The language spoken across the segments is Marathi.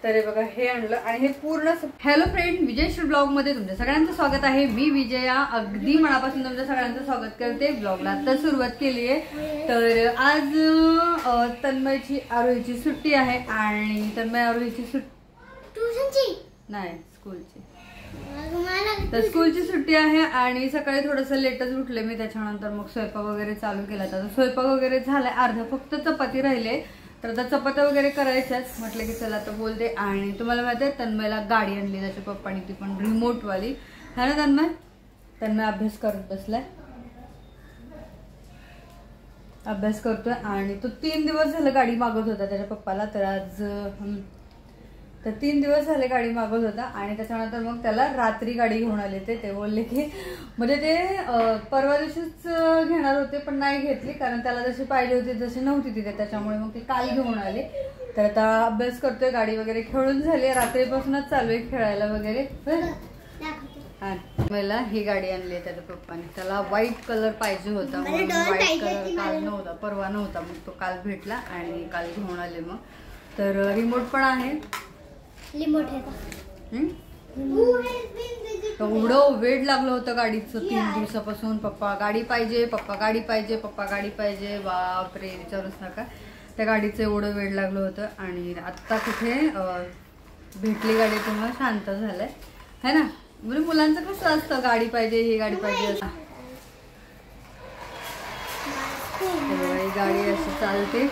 तर हे बघा हे आणलं आणि हे पूर्ण. हॅलो फ्रेंड, विजयश्री ब्लॉग मध्ये तुमच्या सगळ्यांचं स्वागत आहे. मी विजया अगदी मनापासून तुमच्या सगळ्यांचं स्वागत करते. ब्लॉगला आता सुरुवात केली आहे. तर आज तन्मयची आरोहीची सुट्टी आहे आणि तन्मय आरोहीची ट्युशनची नाही स्कूलची, तर स्कूलची सुट्टी आहे आणि सकाळी थोडंसं लेटच उठले मी. त्याच्यानंतर मग स्वयंपाक वगैरे चालू केला. तर स्वयंपाक वगैरे झालाय, अर्धा फक्त चपाती राहिले. तर आता चपात्या वगैरे करायच्याच. म्हटलं की चला आता बोलते. आणि तुम्हाला माहिती आहे तन्मयला गाडी आणली त्याच्या पप्पानी, ती पण रिमोट वाली है ना. तन्मय अभ्यास करत बसलाय, अभ्यास करतोय. आणि तो 3 दिवस झालं गाडी मागवत होता त्याच्या पप्पाला. तर आज तर 3 दिवस झाले गाडी मागवत होता. आणि त्याच्यानंतर मग त्याला रात्री गाडी घेऊन आले. ते बोलले की म्हणजे ते परवा दिवशीच घेणार होते पण नाही घेतली, कारण त्याला जशी पाहिजे होती तशी नव्हती तिथे. त्याच्यामुळे मग ते काल घेऊन आले. तर आता अभ्यास करतोय, गाडी वगैरे खेळून झाली, रात्रीपासूनच चालू आहे खेळायला वगैरे. हा मला ही गाडी आणली आहे त्याच्या पप्पाने. त्याला व्हाईट कलर पाहिजे होता म्हणून व्हाईट कलर काल नव्हता, परवा नव्हता, मग तो काल भेटला आणि काल घेऊन आले. मग तर रिमोट पण आहे. एवढं वेळ लागलं होतं गाडीचं 3 दिवसापासून. पप्पा गाडी पाहिजे, पप्पा गाडी पाहिजे, पप्पा गाडी पाहिजे. बापरे विचारूच नका, त्या गाडीचं एवढं वेळ लागलं होतं. आणि आत्ता कुठे भेटली गाडी तेव्हा शांत झालंय है ना. म्हणजे मुलांचं कसं असतं, गाडी पाहिजे, ही गाडी पाहिजे. ही गाडी अशी चालते.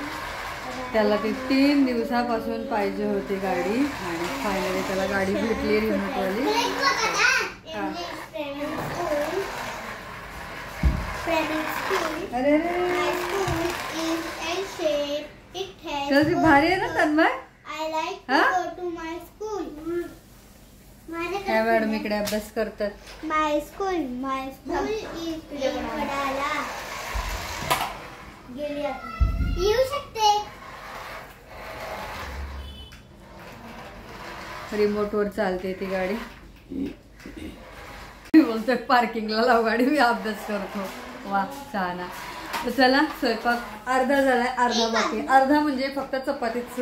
त्याला ती 3 दिवसापासून पाहिजे होती गाडी आणि फायनली त्याला गाडी भेटली रिमोटवाली. अरे अरे भारी आहे ना तन्मय. काय मॅडम इकडे अभ्यास करतात. माय स्कूल इज येऊ शकते. रिमोट वर चालते ती गाडी. बोलतोय पार्किंगला लाव गाडी, मी अभ्यास करतो. वा छान. तर चला स्वयंपाक अर्धा झालाय, अर्धा बाकी. अर्धा म्हणजे फक्त चपातीच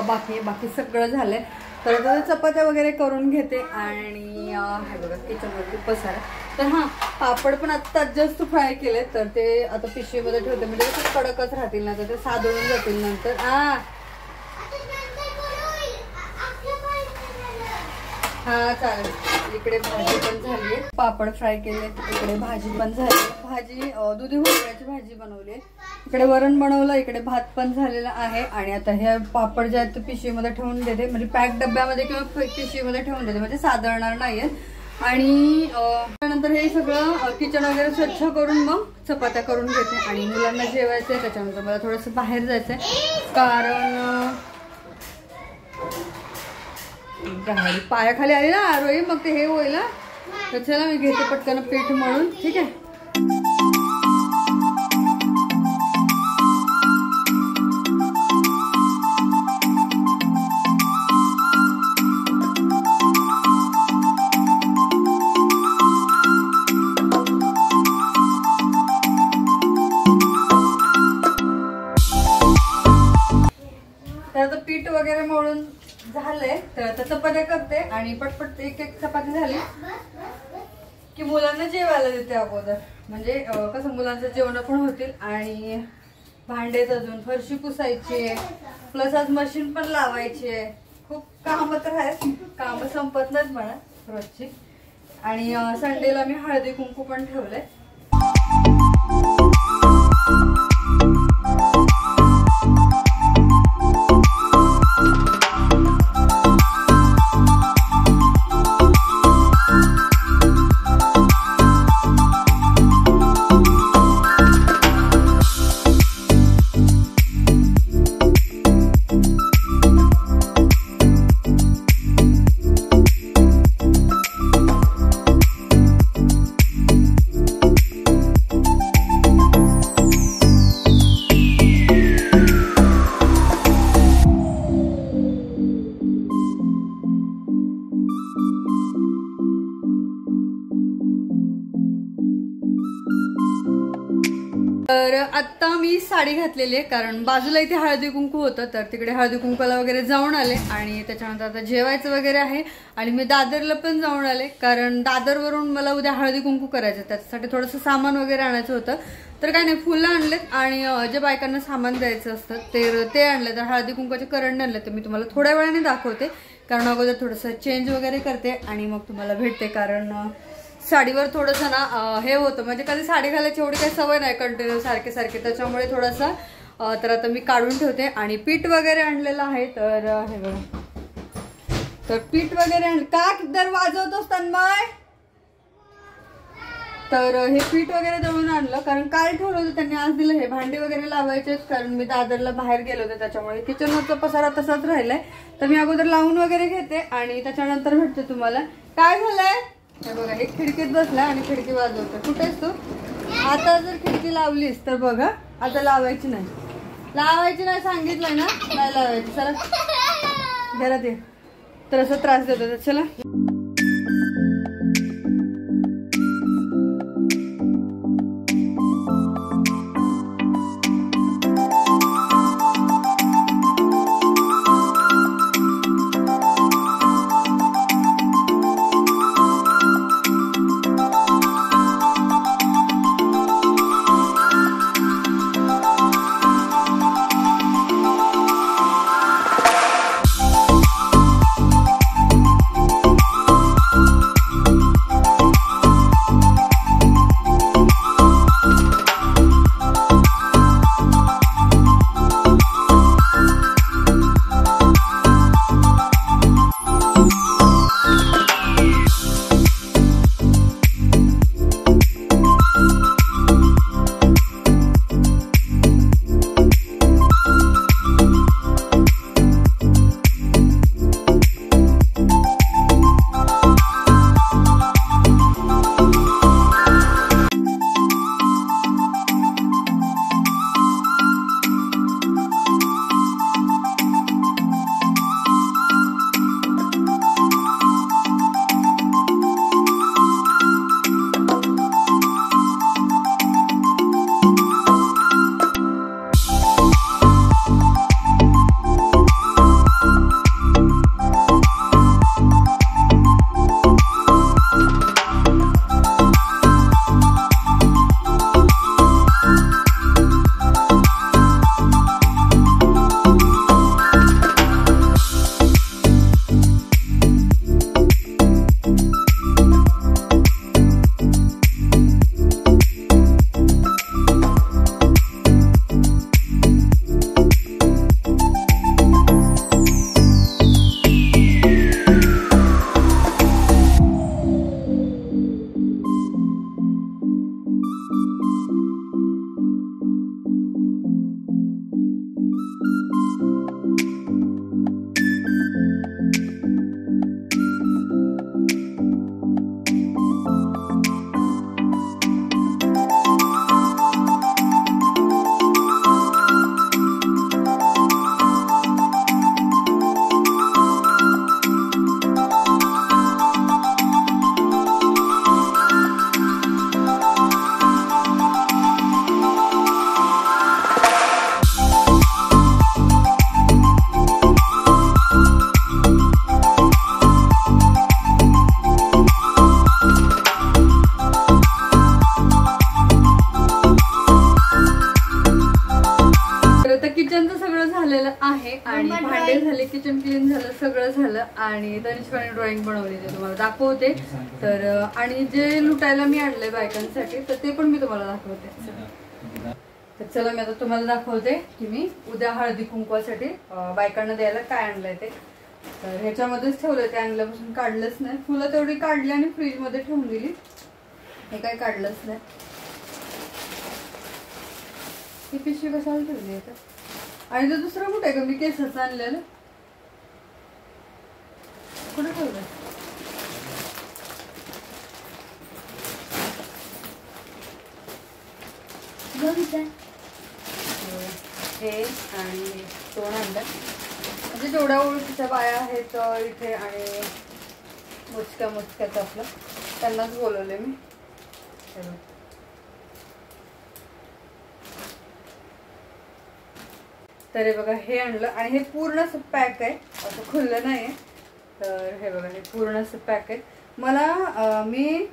बाकी, बाकी सगळं झालंय. तर आता चपात्या वगैरे करून घेते. आणि हे बघा किचनवरती पसारा. तर हा पापड पण आत्ता जस्ट फ्राय केले. तर ते आता पिशवीमध्ये ठेवते, म्हणजे ते कडकच राहतील ना, तर ते साधळून जातील नंतर. हा चालेल. इकडे भाजी पण झाली, पापड फ्राय केले, इकडे भाजी पण झाली. भाजी दुधी भोपळ्याची भाजी बनवली, इकडे वरण बनवलं, इकडे भात पण झालेला आहे. आणि आता हे पापड जे आहेत ते पिशवीमध्ये ठेवून देते, म्हणजे पॅक डब्यामध्ये किंवा पिशवीमध्ये ठेवून देते, म्हणजे साधळणार नाहीये. आणि त्यानंतर हे सगळं किचन वगैरे स्वच्छ करून मग चपात्या करून घेते. आणि मुलांना जेवायचंय, त्याच्यानंतर मला थोडंसं बाहेर जायचंय, कारण पायाखाली आली ना आरोही, मग ते हे होईल ना. तर चला मी घेते पटकन पीठ मळून. ठीक आहे. तर आता पीठ वगैरे मळून झालंय. तर आता चपात्या करते आणि पटपट एक चपाती झाली की मुलांना जेवायला देते अगोदर, म्हणजे कसं मुलांचं जेवण पण होतील. आणि भांडेच अजून फरशी पुसायची आहे, प्लस आज मशीन पण लावायची आहे. खूप काम तर आहेत, काम संपत नाहीत म्हणा रोजची. आणि संडेला मी हळदी कुंकू पण ठेवलंय. तर आता मी साडी घातलेली आहे कारण बाजूला इथे हळदी कुंकू होतं, तर तिकडे हळदी कुंकूला वगैरे जाऊन आले आणि त्याच्यानंतर आता जेवायचं वगैरे आहे. आणि मी दादरला पण जाऊन आले कारण दादरवरून मला उद्या हळदी कुंकू करायचं, त्याच्यासाठी थोडंसं सामान वगैरे आणायचं होतं. तर काय नाही, फुलं आणलेत आणि जे बायकांना सामान द्यायचं असतं ते आणले. तर हळदी कुंकूचे करंडे आणले, तर मी तुम्हाला थोड्या वेळाने दाखवते कारण अगोदर थोडंसं चेंज वगैरे करते आणि मग तुम्हाला भेटते. कारण साडीवर थोडंसं ना हे होतं, म्हणजे कधी साडी घालायची एवढी काही सवय नाही कंटिन्यू सारखे, त्याच्यामुळे थोडंसं तर आता मी काढून ठेवते. आणि पीठ वगैरे आणलेलं आहे. तर हे बघा, तर पीठ वगैरे आणलं. का दर वाजवतोस तन्मय? तर हे पीठ वगैरे दळून आणलं कारण काल ठेवलं होतं त्यांनी, आज दिलं. हे भांडी वगैरे लावायचेच कारण मी दादरला बाहेर गेलो होते, त्याच्यामुळे किचनवरचा पसारा तसाच राहिलाय. तर मी अगोदर लावून वगैरे घेते आणि त्याच्यानंतर भेटते तुम्हाला. काय झालंय हे बघा, एक खिडकीत बसलाय आणि खिडकी वाजवतोय. कुठेस तू? आता जर खिडकी लावलीस तर बघा, आता लावायची नाही सांगितलंय ना, नाही लावायची. चला घरात ये. तर असं त्रास देतो. चला भांडे झाले, किचन क्लीन झालं, सगळं झालं आणि तनिष्काने ड्रॉइंग बनवली ते तुम्हाला दाखवते. तर आणि जे लुटायला मी आणलंय बायकांसाठी तर ते पण मी तुम्हाला दाखवते. तर चला मी आता तुम्हाला दाखवते की मी उद्या हळदी कुंकवासाठी बायकांना द्यायला काय आणलंय ते. तर ह्याच्यामध्येच ठेवलंय, ते आणल्यापासून काढलंच नाही. फुलं तेवढी काढली आणि फ्रीज मध्ये ठेवून दिली, हे काय काढलंच नाही. ही पिशवी कशाला ठेवली आहे? आणि तो दुसरं कुठे आहे का? मी केसच आणलेलं कुठे ठेवलं? हे आणि दोन आणलं, म्हणजे जेवढ्या ओळखीच्या बाया आहेत इथे आणि मोजक्याच आपलं त्यांनाच बोलवले मी. तर हे बघा हे आणलं आणि हे पूर्ण असं पॅक आहे, असं खुललं नाही आहे. तर हे बघा हे पूर्ण असं पॅक आहे. मला मी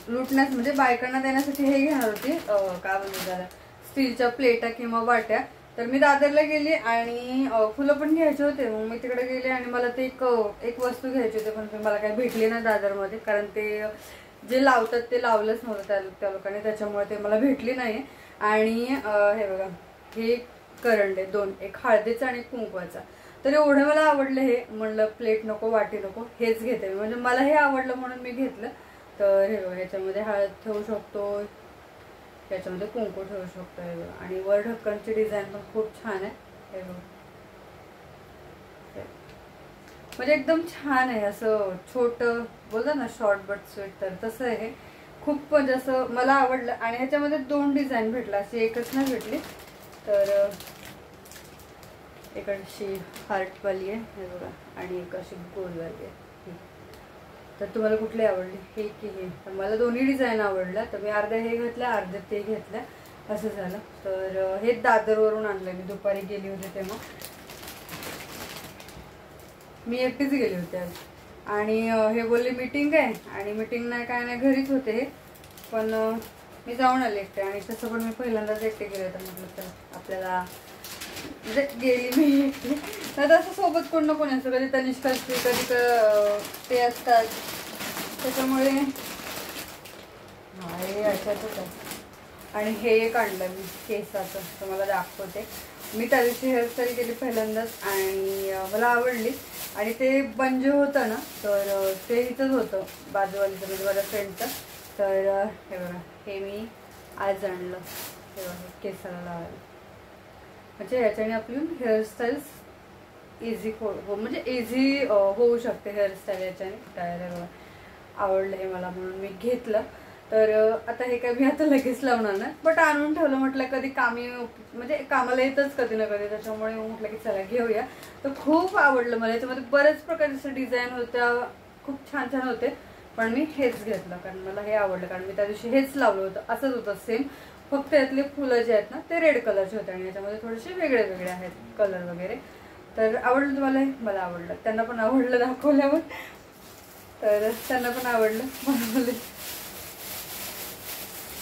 लुटण्यास म्हणजे बायकांना देण्यासाठी हे घेणार होती, काय म्हणतात त्याला, स्टीलच्या प्लेटा किंवा वाट्या. तर मी दादरला गेली आणि फुलं पण घ्यायचे होते. मग मी तिकडे गेले आणि मला ते एक वस्तू घ्यायची होती, पण मला काही भेटली नाही दादरमध्ये, कारण ते जे लावतात ते लावलंच नव्हतं त्या लोकांनी, त्याच्यामुळे ते मला भेटली नाही. आणि हे बघा हे करंडे 2, एक हळदीचा आणि एक कुंकवाचा. तर एवढं मला आवडलं हे, म्हणलं प्लेट नको वाटी नको, हेच घेते मी, म्हणजे मला हे आवडलं म्हणून मी घेतलं. तर हे बघा ह्याच्यामध्ये हळद ठेवू शकतो, याच्यामध्ये कुंकू ठेवू शकतो. हे बघा आणि वर ढक्कनची डिझाईन पण खूप छान आहे. हे बघा म्हणजे एकदम छान आहे, असं छोटं बोलतात ना शॉर्ट बट स्वीट, तर तसं आहे. खूप म्हणजे असं मला आवडलं. आणि ह्याच्यामध्ये 2 डिझाईन भेटला, अशी एकच नाही भेटली. तर एक अशी हार्टवाली आहे हे बघा आणि एक अशी गोलवाली आहे. तर तुम्हाला कुठली आवडली, हे की हे? तर मला दोन्ही डिझाईन आवडल्या, तर मी अर्ध्या हे घेतल्या अर्ध्या ते घेतल्या, असं झालं. तर हे दादरवरून आणलं मी, दुपारी गेली होते तेव्हा, मी एकटीच गेली होते आज. आणि हे बोलले मीटिंग आहे, आणि मीटिंग नाही काय नाही घरीच होते हे, पण मी जाऊन आले एकटे. आणि तसं पण मी पहिल्यांदाच एकटे गेले होते, म्हटलं तर आपल्याला म्हणजे गेली मी एकटी. तर असं सोबत कोण ना कोणी असतं, कधी तनिष्का असते, कधी ते असतात, त्याच्यामुळे हे अशातच आहे. आणि हे एक आणलं मी केसाचं, तुम्हाला दाखवते. मी त्या दिवशी हेअरस्टाईल केली पहिल्यांदाच आणि मला आवडली. आणि ते बंज होतं ना, तर ते इथंच होतं बाजूवालीचं, म्हणजे माझ्या फ्रेंडचं. तर हे बघा हे मी आज आणलं, हे बघा केसाला लावायला. म्हणजे याच्याने आपली हेअरस्टाईल्स इझी म्हणजे इझी होऊ शकते हेअरस्टाईल याच्याने. काय बघा आवडलं हे मला म्हणून मी घेतलं. तर आता हे काय मी आता लगेच लावणार नाही, बट आणून ठेवलं, म्हटलं कधी म्हणजे कामाला येतच कधी ना कधी, त्याच्यामुळे म्हटलं की चला घेऊया. तर खूप आवडलं मला. याच्यामध्ये बरेच प्रकारचे डिझाईन होत्या, खूप छान छान होते, पण मी हेच घेतलं कारण मला हे आवडलं. कारण मी त्या दिवशी हेच लावलं होतं, असंच होतं सेम, फक्त यातले फुलं जे आहेत ना ते रेड कलरचे होते आणि याच्यामध्ये थोडेसे वेगळे वेगळे आहेत कलर वगैरे. तर आवडलं तुम्हाला? मला आवडलं, त्यांना पण आवडलं दाखवल्यावर. तर त्यांना पण आवडलं, मला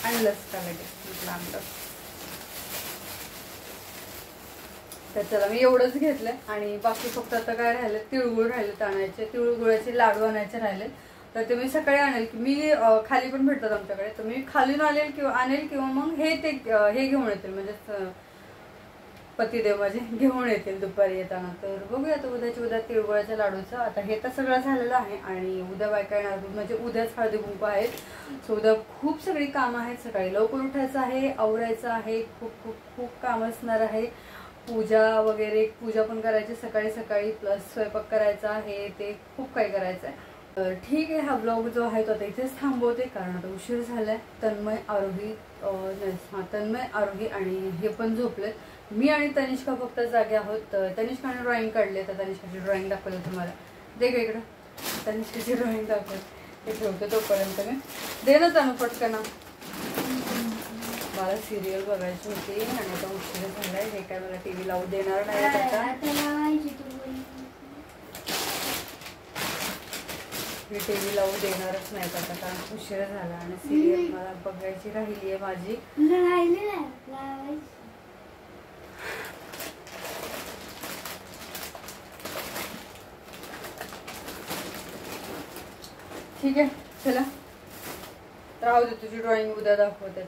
आणलंच का लगेच म्हटलं आणलं. तर चला मी एवढंच घेतलंय. आणि बाकी फक्त आता काय राहिलं, तिळगुळ राहिले आणायचे, तिळगुळाचे लाडू आणायचे राहिले. तर ते मी सकाळी आणेल, की मी खाली पण भेटतात आमच्याकडे, तर मी खालीन आणेल किंवा मग हे घेऊन येतील, म्हणजे पतिदेव माझे घेऊन येतील दुपारी येताना. तर बघूया आता उद्या तिळगुळाच्या लाडूचं. आता हे तर सगळं झालेलं आहे आणि उद्या बायका येणार, म्हणजे उद्याच हळदी कुंकू आहेत. सो उद्या खूप सगळी कामं आहेत. सकाळी लवकर उठायचं आहे, आवरायचं आहे, खूप खूप खूप काम असणार आहे. पूजा वगैरे, पूजा पण करायची सकाळी प्लस स्वयंपाक करायचा आहे, ते खूप काही करायचं आहे. ठीक आहे, हा ब्लॉग जो आहे तो आता इथेच थांबवते, कारण आता उशीर झालाय. तन्मय आरोही आणि हे पण झोपले. मी आणि तनिष्का फक्त जागे आहोत. तनिष्काने ड्रॉइंग काढले, तर तनिष्काची ड्रॉइंग दाखवली तुम्हाला. दे ग इकडं, तनिष्काची ड्रॉइंग दाखवली, ते ठेवते तोपर्यंत मी. दे ना तनु पटकन, मला सिरियल बघायची होती आणि आता उशीर झालाय. हे काय मला टीव्ही लावू देणार नाही आता. मी टीव्ही लावू देणारच नाही आता, कारण उशीर झाला आणि सिरियल मला बघायची राहिली आहे माझी. ठीक आहे, चला राहू दे, तुझी ड्रॉइंग उद्या दाखवते.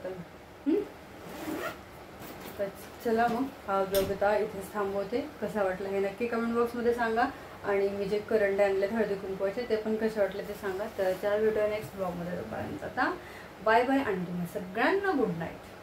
तर चला मग हा ब्लॉग आता इथेच थांबवते. कसा वाटला हे नक्की कमेंट बॉक्समध्ये सांगा. आणि मी जे करंडे आणले हळदी कुंकवाचे ते पण कसे वाटले ते सांगा. तर चला भेटूया नेक्स्ट ब्लॉगमध्ये. तोपर्यंत आता बाय बाय आणि तुम्ही सगळ्यांना गुड नाईट.